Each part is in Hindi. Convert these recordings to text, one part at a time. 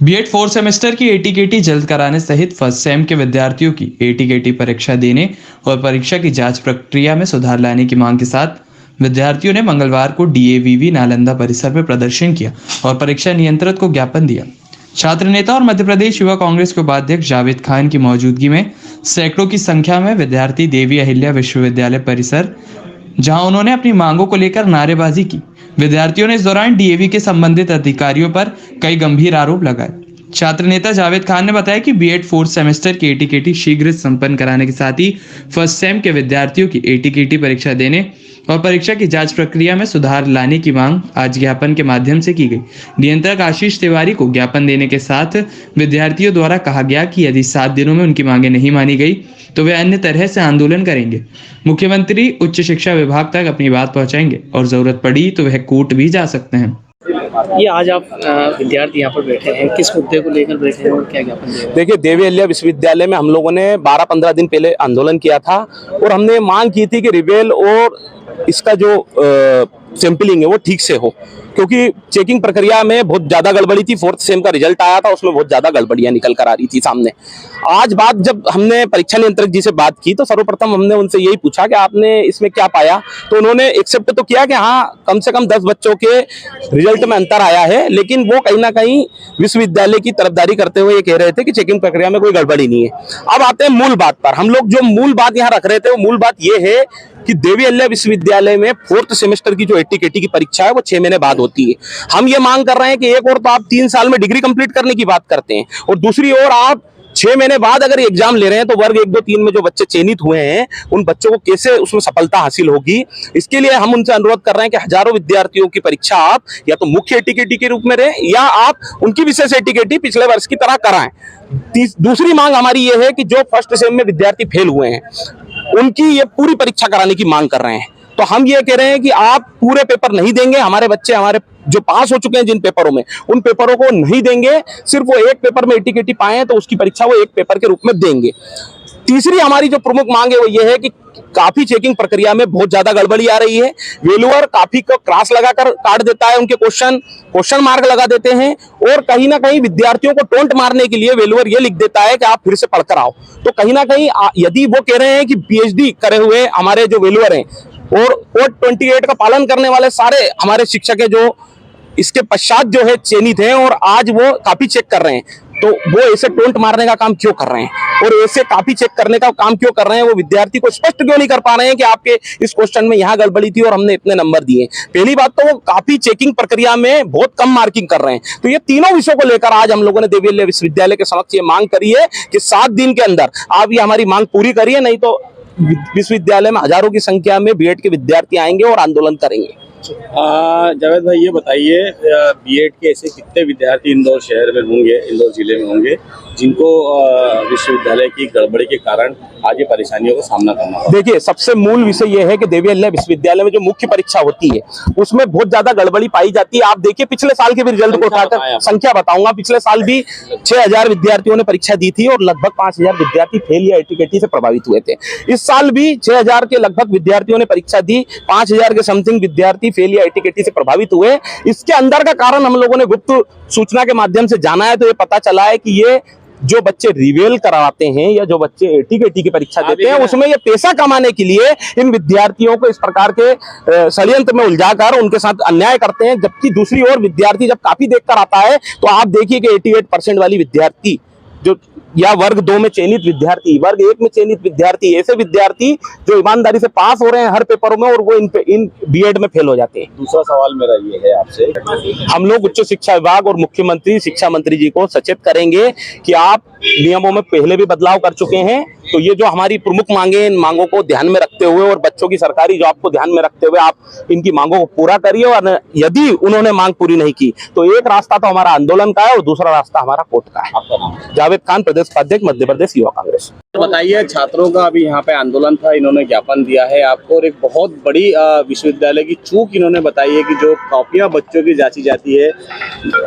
बीएड फोर्थ सेमेस्टर की एटीकेटी जल्द कराने सहित फर्स्ट सेम के विद्यार्थियों की एटीकेटी परीक्षा देने और परीक्षा की जांच प्रक्रिया में सुधार लाने की मांग के साथ विद्यार्थियों ने मंगलवार को डीएवीवी नालंदा परिसर में प्रदर्शन किया और परीक्षा नियंत्रक को ज्ञापन दिया। छात्र नेता और मध्य प्रदेश युवा कांग्रेस के उपाध्यक्ष जावेद खान की मौजूदगी में सैकड़ों की संख्या में विद्यार्थी देवी अहिल्या विश्वविद्यालय परिसर, जहां उन्होंने अपनी मांगों को लेकर नारेबाजी की। विद्यार्थियों ने इस दौरान डीएवी के संबंधित अधिकारियों पर कई गंभीर आरोप लगाए। छात्र नेता जावेद खान ने बताया कि बीएड फोर्थ सेमेस्टर की एटीकेटी शीघ्र संपन्न कराने के साथ ही फर्स्ट सेम के विद्यार्थियों की एटीकेटी परीक्षा देने और परीक्षा की जांच प्रक्रिया में सुधार लाने की मांग आज ज्ञापन के माध्यम से की गई। नियंत्रक आशीष तिवारी को ज्ञापन देने के साथ विद्यार्थियों द्वारा कहा गया कि यदि 7 दिनों में उनकी मांगें नहीं मानी गई तो वे अन्य तरह से आंदोलन करेंगे। मुख्यमंत्री उच्च शिक्षा विभाग तक अपनी बात पहुंचाएंगे और जरूरत पड़ी तो वह कोर्ट भी जा सकते हैं। ये आज आप विद्यार्थी यहाँ पर बैठे हैं, किस मुद्दे को लेकर बैठे हैं और क्या ज्ञापन दे रहे हैं? देखिए, देवी अहिल्या विश्वविद्यालय में हम लोगों ने 12-15 दिन पहले आंदोलन किया था और हमने मांग की थी कि रिवेल और इसका जो सैंपलिंग है वो ठीक से हो, क्योंकि चेकिंग प्रक्रिया में बहुत ज्यादा गड़बड़ी थी। फोर्थ सेम का रिजल्ट आया था, उसमें बहुत ज्यादा गड़बड़ियां निकल कर आ रही थी सामने। आज बात जब हमने परीक्षा नियंत्रक जी से बात की तो सर्वप्रथम हमने उनसे यही पूछा कि आपने इसमें क्या पाया, तो उन्होंने एक्सेप्ट तो किया कि हाँ, कम से कम 10 बच्चों के रिजल्ट में अंतर आया है, लेकिन वो कहीं ना कहीं विश्वविद्यालय की तरफदारी करते हुए ये कह रहे थे कि चेकिंग प्रक्रिया में कोई गड़बड़ी नहीं है। अब आते हैं मूल बात पर। हम लोग जो मूल बात यहाँ रख रहे थे वो मूल बात ये है कि देवी अहिल्या विश्वविद्यालय में फोर्थ सेमेस्टर की जो एटीकेटी की परीक्षा है वो 6 महीने बाद होती है। हम ये मांग कर रहे हैं कि एक और तो आप 3 साल में डिग्री कंप्लीट करने की बात करते हैं और दूसरी ओर आप 6 महीने बाद अगर एग्जाम ले रहे हैं तो वर्ग 1, 2, 3 में जो बच्चे चयनित हुए हैं उन बच्चों को कैसे उसमें सफलता हासिल होगी। इसके लिए हम उनसे अनुरोध कर रहे हैं कि हजारों विद्यार्थियों की परीक्षा आप या तो मुख्य एटीकेटी के रूप में रहे या आप उनकी विशेष एटीकेटी पिछले वर्ष की तरह कराएं। दूसरी मांग हमारी ये है कि जो फर्स्ट सेम में विद्यार्थी फेल हुए हैं उनकी ये पूरी परीक्षा कराने की मांग कर रहे हैं। तो हम ये कह रहे हैं कि आप पूरे पेपर नहीं देंगे, हमारे बच्चे हमारे जो पास हो चुके हैं जिन पेपरों में उन पेपरों को नहीं देंगे, सिर्फ वो एक पेपर में एटीकेटी पाए तो उसकी परीक्षा वो एक पेपर के रूप में देंगे। तीसरी हमारी जो प्रमुख मांग है वो ये है कि काफी चेकिंग प्रक्रिया में बहुत ज्यादा गड़बड़ी आ रही है। वेलुअर काफी को क्रॉस लगाकर काट देता है, उनके क्वेश्चन मार्क लगा देते हैं और कहीं ना कहीं विद्यार्थियों को टोंट मारने के लिए वेलुअर ये लिख देता है कि आप फिर से पढ़कर आओ। तो कहीं ना कहीं यदि वो कह रहे हैं कि पीएचडी करे हुए हमारे जो वेलुअर हैं और कोड 28 का पालन करने वाले सारे हमारे शिक्षक हैं जो इसके पश्चात जो है चयनित हैं और आज वो काफी चेक कर रहे हैं, तो वो ऐसे टोंट मारने का काम क्यों कर रहे हैं और ऐसे काफी चेक करने का काम क्यों कर रहे हैं? वो विद्यार्थी को स्पष्ट क्यों नहीं कर पा रहे हैं कि आपके इस क्वेश्चन में यहाँ गड़बड़ी थी और हमने इतने नंबर दिए? पहली बात तो वो काफी चेकिंग प्रक्रिया में बहुत कम मार्किंग कर रहे हैं। तो ये तीनों विषयों को लेकर आज हम लोगों ने देवी अहिल्या विश्वविद्यालय के समक्ष ये मांग करी है कि 7 दिन के अंदर आप ये हमारी मांग पूरी करिए, नहीं तो विश्वविद्यालय में हजारों की संख्या में बीएड के विद्यार्थी आएंगे और आंदोलन करेंगे। जावेद भाई, ये बताइए, बीएड के ऐसे कितने विद्यार्थी इंदौर शहर में होंगे, इंदौर जिले में होंगे, जिनको विश्वविद्यालय की गड़बड़ी के कारण आज ये परेशानियों का सामना करना पड़ा? देखिए, सबसे मूल विषय यह है कि देवी अहिल्या विश्वविद्यालय में जो मुख्य परीक्षा होती है उसमें बहुत ज्यादा गड़बड़ी पाई जाती है। आप देखिए, पिछले साल के भी रिजल्ट को उठाकर संख्या बताऊंगा। पिछले साल भी 6000 विद्यार्थियों ने परीक्षा दी थी और लगभग 5000 विद्यार्थी फेल या एटीकेटी से प्रभावित हुए थे। इस साल भी 6000 के लगभग विद्यार्थियों ने परीक्षा दी, 5000 के समथिंग विद्यार्थी फेल या एटीकेटी से प्रभावित हुए। इसके अंदर का कारण हम लोगों ने गुप्त सूचना के माध्यम से जाना है, तो ये पता चला है कि ये जो बच्चे रिवेल करवाते हैं या जो बच्चे एटीकेटी की परीक्षा देते हैं उसमें ये पैसा कमाने के लिए इन विद्यार्थियों को इस प्रकार के षड्यंत्र में उलझाकर उनके साथ अन्याय करते हैं। जबकि दूसरी ओर विद्यार्थी जब काफी देखकर आता है तो आप देखिए कि 88% वाली विद्यार्थी जो या वर्ग 2 में चयनित विद्यार्थी, वर्ग 1 में चयनित विद्यार्थी, ऐसे विद्यार्थी जो ईमानदारी से पास हो रहे हैं हर पेपरों में और वो इन बीएड में फेल हो जाते हैं। दूसरा सवाल मेरा ये है आपसे, हम लोग उच्च शिक्षा विभाग और मुख्यमंत्री शिक्षा मंत्री जी को सचेत करेंगे कि आप नियमों में पहले भी बदलाव कर चुके हैं, तो ये जो हमारी प्रमुख मांगे, इन मांगों को ध्यान में रखते हुए और बच्चों की सरकारी जॉब को ध्यान में रखते हुए आप इनकी मांगों को पूरा करिए। और यदि उन्होंने मांग पूरी नहीं की तो एक रास्ता तो हमारा आंदोलन का है और दूसरा रास्ता हमारा कोर्ट का है। आपका नाम? जावेद खान, प्रदेश उपाध्यक्ष, मध्य प्रदेश युवा कांग्रेस। बताइए, छात्रों का अभी यहाँ पे आंदोलन था, इन्होंने ज्ञापन दिया है आपको और एक बहुत बड़ी विश्वविद्यालय की चूक इन्होंने बताई है कि जो कॉपियां बच्चों की जांची जाती है,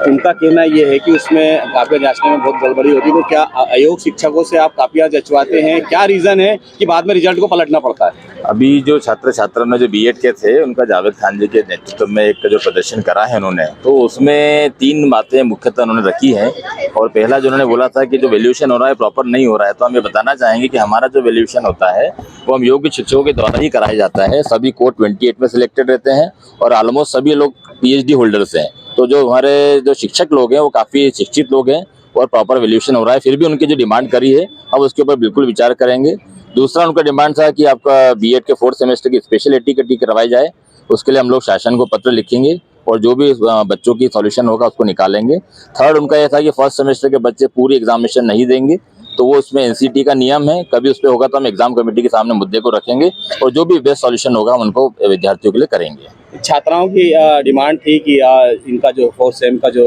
उनका कहना यह है कि उसमें कॉपियां जांचने में बहुत गड़बड़ी होती है। तो क्या अयोग्य शिक्षकों से आप कॉपियां जचवाते हैं हैं, क्या रीजन है कि बाद में रिजल्ट को पलटना पड़ता है? अभी जो छात्र छात्रा ने जो बीएड के थे उनका जावेद खान जी के नेतृत्व में एक जो प्रदर्शन करा है उन्होंने, तो उसमें 3 बातें मुख्यतः उन्होंने रखी हैं। और पहला जो उन्होंने बोला था कि जो वैल्यूएशन हो रहा है प्रॉपर नहीं हो रहा है, तो हम ये बताना चाहेंगे कि हमारा जो वैल्यूएशन होता है वो हम योग्य शिक्षकों के द्वारा ही कराया जाता है। सभी कोड 28 में सिलेक्टेड रहते हैं और ऑलमोस्ट सभी लोग पीएचडी होल्डर्स हैं। तो जो हमारे जो शिक्षक लोग हैं वो काफ़ी शिक्षित लोग हैं और प्रॉपर वैल्यूएशन हो रहा है। फिर भी उनकी जो डिमांड करी है अब उसके ऊपर बिल्कुल विचार करेंगे। दूसरा उनका डिमांड था कि आपका बीएड के 4th सेमेस्टर की स्पेशल एटीकेटी करवाई जाए, उसके लिए हम लोग शासन को पत्र लिखेंगे और जो भी बच्चों की सॉल्यूशन होगा उसको निकालेंगे। थर्ड उनका यह था कि 1st सेमेस्टर के बच्चे पूरी एग्जामिनेशन नहीं देंगे, तो वो उसमें एनसीटी का नियम है, कभी उस पर होगा तो हम एग्जाम कमेटी के सामने मुद्दे को रखेंगे और जो भी बेस्ट सॉल्यूशन होगा हम उनको विद्यार्थियों के लिए करेंगे। छात्राओं की डिमांड थी कि इनका जो 4th सेम का जो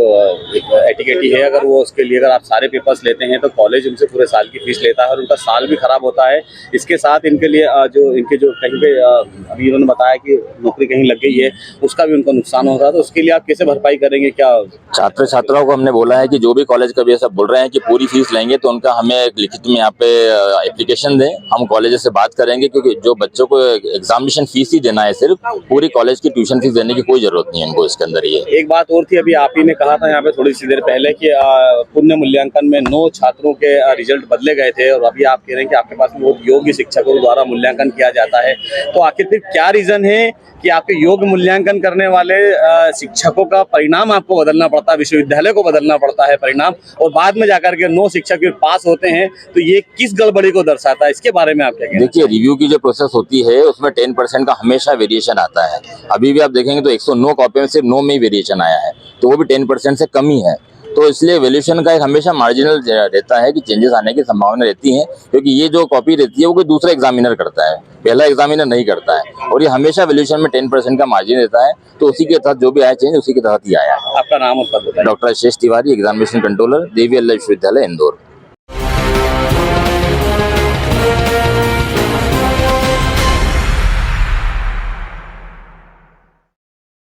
एटीकेटी है, अगर वो उसके लिए अगर आप सारे पेपर्स लेते हैं तो कॉलेज उनसे पूरे साल की फीस लेता है और उनका साल भी खराब होता है। इसके साथ इनके लिए जो कहीं पे अभी उन्होंने बताया कि नौकरी कहीं लग गई है, उसका भी उनको नुकसान हो रहा है, तो उसके लिए आप कैसे भरपाई करेंगे? क्या छात्र छात्राओं को हमने बोला है कि जो भी कॉलेज का भी ऐसा बोल रहे हैं कि पूरी फीस लेंगे तो उनका हमें एक लिखित में यहाँ पे एप्लीकेशन दें, हम कॉलेज से बात करेंगे, क्योंकि जो बच्चों को एग्जामिनेशन फीस ही देना है, सिर्फ पूरी कॉलेज की ट्यूशन फीस देने की कोई जरूरत नहीं है इनको इसके अंदर। ये एक बात और थी, अभी आप ही ने कहा था यहाँ पे थोड़ी सी देर पहले कि पुण्य मूल्यांकन में 9 छात्रों के रिजल्ट बदले गए थे और अभी आप कह रहे हैं कि आपके पास बहुत योग्य शिक्षकों द्वारा मूल्यांकन किया जाता है, तो आखिर फिर क्या रीजन है कि आपके योग्य मूल्यांकन करने वाले शिक्षकों का परिणाम आपको बदलना पड़ता है, विश्वविद्यालय को बदलना पड़ता है परिणाम, और बाद में जाकर के 9 शिक्षक फिर पास होते हैं, तो ये किस गड़बड़ी को दर्शाता है? इसके बारे में आप क्या कहेंगे? देखिए, रिव्यू की जो प्रोसेस होती है उसमें 10% का हमेशा वेरिएशन आता है। अभी भी आप देखेंगे तो 109 कॉपी में सिर्फ 9 में ही वेरिएशन आया है, तो वो भी 10% से कम ही है। तो इसलिए वैल्यूएशन का एक हमेशा मार्जिनल रहता है कि चेंजेस आने की संभावना रहती है, क्योंकि ये जो कॉपी रहती है वो कोई दूसरा एग्जामिनर करता है, पहला एग्जामिनर नहीं करता है, और ये हमेशा वैल्यूएशन में 10% का मार्जिन रहता है। तो उसी के तहत जो भी आया चेंज उसी के तहत ही आया है। आपका नाम और पद बताइए। डॉक्टर शेष तिवारी, एग्जामिनेशन कंट्रोलर, देवी अल्लाह विश्वविद्यालय इंदौर।